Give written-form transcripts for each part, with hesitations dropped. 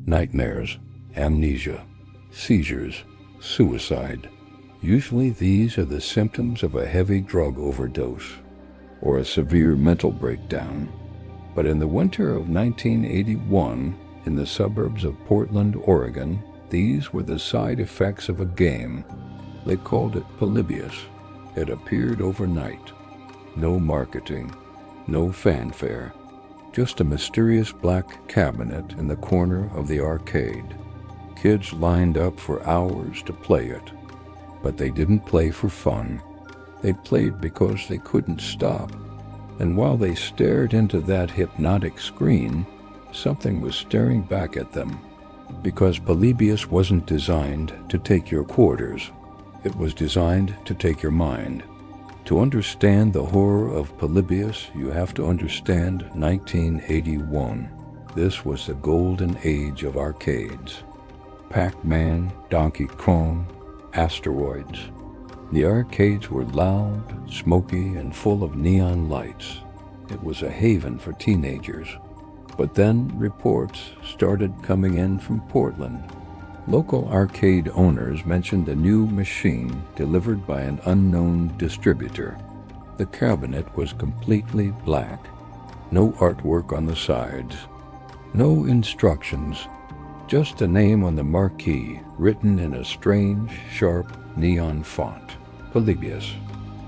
nightmares, amnesia, seizures, suicide. Usually these are the symptoms of a heavy drug overdose or a severe mental breakdown. But in the winter of 1981, in the suburbs of Portland, Oregon, these were the side effects of a game. They called it Polybius. It appeared overnight. No marketing, no fanfare, just a mysterious black cabinet in the corner of the arcade. Kids lined up for hours to play it, but they didn't play for fun. They played because they couldn't stop. And while they stared into that hypnotic screen, something was staring back at them. Because Polybius wasn't designed to take your quarters. It was designed to take your mind. To understand the horror of Polybius, you have to understand 1981. This was the golden age of arcades. Pac-Man, Donkey Kong, asteroids. The arcades were loud, smoky, and full of neon lights. It was a haven for teenagers. But then reports started coming in from Portland. Local arcade owners mentioned a new machine delivered by an unknown distributor. The cabinet was completely black. No artwork on the sides. No instructions. Just a name on the marquee, written in a strange, sharp, neon font. Polybius.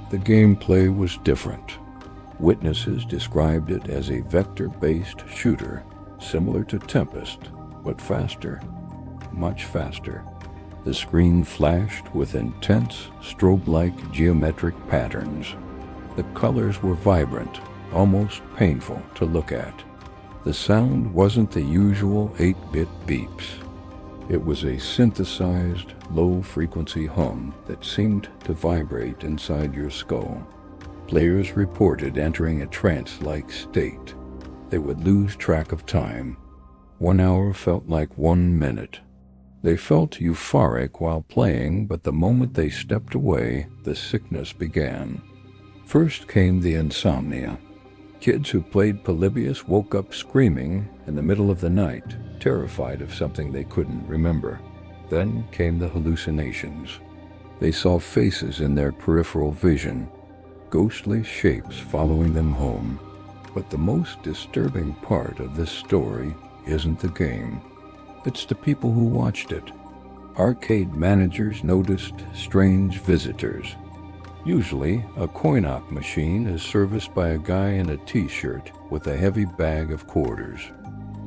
The gameplay was different. Witnesses described it as a vector-based shooter, similar to Tempest, but faster. Much faster. The screen flashed with intense, strobe-like geometric patterns. The colors were vibrant, almost painful to look at. The sound wasn't the usual 8-bit beeps. It was a synthesized, low-frequency hum that seemed to vibrate inside your skull. Players reported entering a trance-like state. They would lose track of time. 1 hour felt like 1 minute. They felt euphoric while playing, but the moment they stepped away, the sickness began. First came the insomnia. Kids who played Polybius woke up screaming in the middle of the night, terrified of something they couldn't remember. Then came the hallucinations. They saw faces in their peripheral vision, ghostly shapes following them home. But the most disturbing part of this story isn't the game. It's the people who watched it. Arcade managers noticed strange visitors. Usually, a coin-op machine is serviced by a guy in a t-shirt with a heavy bag of quarters.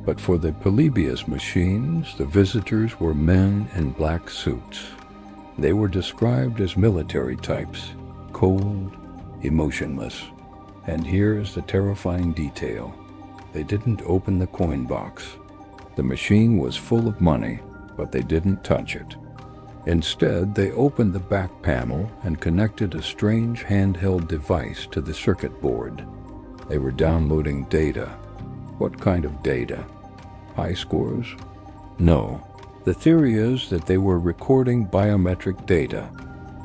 But for the Polybius machines, the visitors were men in black suits. They were described as military types, cold, emotionless. And here's the terrifying detail. They didn't open the coin box. The machine was full of money, but they didn't touch it. Instead, they opened the back panel and connected a strange handheld device to the circuit board. They were downloading data. What kind of data? High scores? No. The theory is that they were recording biometric data,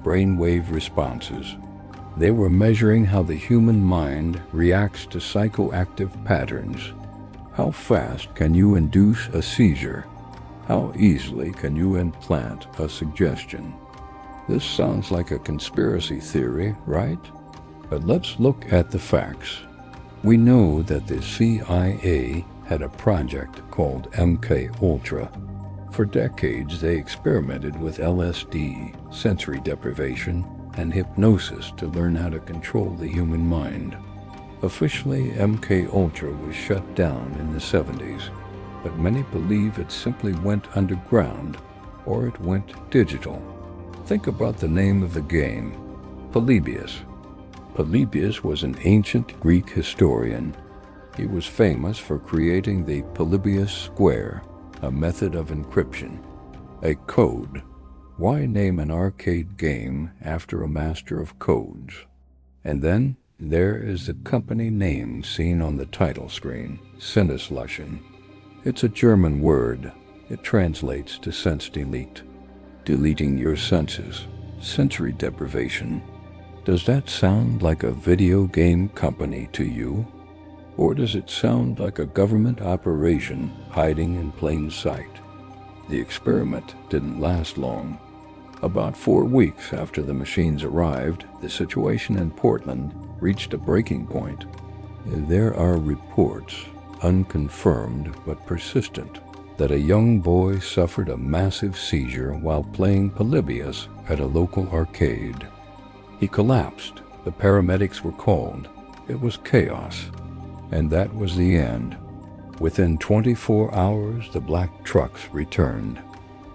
brainwave responses. They were measuring how the human mind reacts to psychoactive patterns. How fast can you induce a seizure? How easily can you implant a suggestion? This sounds like a conspiracy theory, right? But let's look at the facts. We know that the CIA had a project called MK-Ultra. For decades, they experimented with LSD, sensory deprivation, and hypnosis to learn how to control the human mind. Officially, MK-Ultra was shut down in the 70s, but many believe it simply went underground, or it went digital. Think about the name of the game, Polybius. Polybius was an ancient Greek historian. He was famous for creating the Polybius square, a method of encryption, a code. Why name an arcade game after a master of codes? And then there is the company name seen on the title screen, Sinnesluschen. It's a German word. It translates to sense delete. Deleting your senses, sensory deprivation. Does that sound like a video game company to you? Or does it sound like a government operation hiding in plain sight? The experiment didn't last long. About 4 weeks after the machines arrived, the situation in Portland reached a breaking point. There are reports, unconfirmed but persistent, that a young boy suffered a massive seizure while playing Polybius at a local arcade. He collapsed. The paramedics were called. It was chaos. And that was the end. Within 24 hours, the black trucks returned.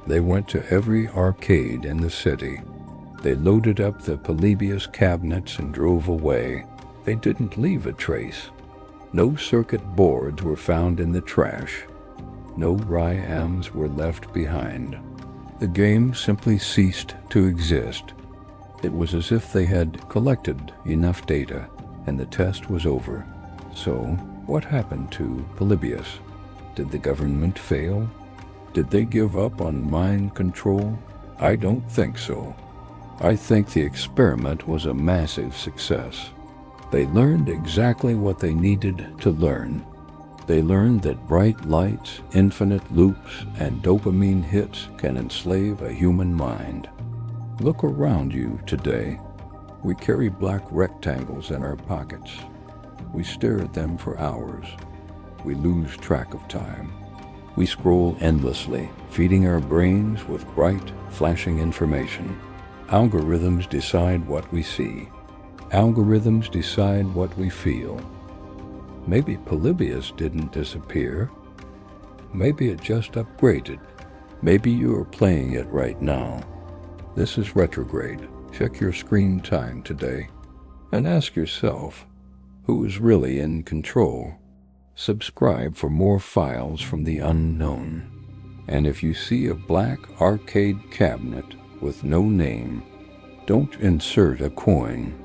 They went to every arcade in the city. They loaded up the Polybius cabinets and drove away. They didn't leave a trace. No circuit boards were found in the trash. No RIAMs were left behind. The game simply ceased to exist. It was as if they had collected enough data and the test was over. So, what happened to Polybius? Did the government fail? Did they give up on mind control? I don't think so. I think the experiment was a massive success. They learned exactly what they needed to learn. They learned that bright lights, infinite loops, and dopamine hits can enslave a human mind. Look around you today. We carry black rectangles in our pockets. We stare at them for hours. We lose track of time. We scroll endlessly, feeding our brains with bright, flashing information. Algorithms decide what we see. Algorithms decide what we feel. Maybe Polybius didn't disappear. Maybe it just upgraded. Maybe you are playing it right now. This is Retrograde. Check your screen time today and ask yourself, who is really in control? Subscribe for more files from the unknown. And if you see a black arcade cabinet with no name, don't insert a coin.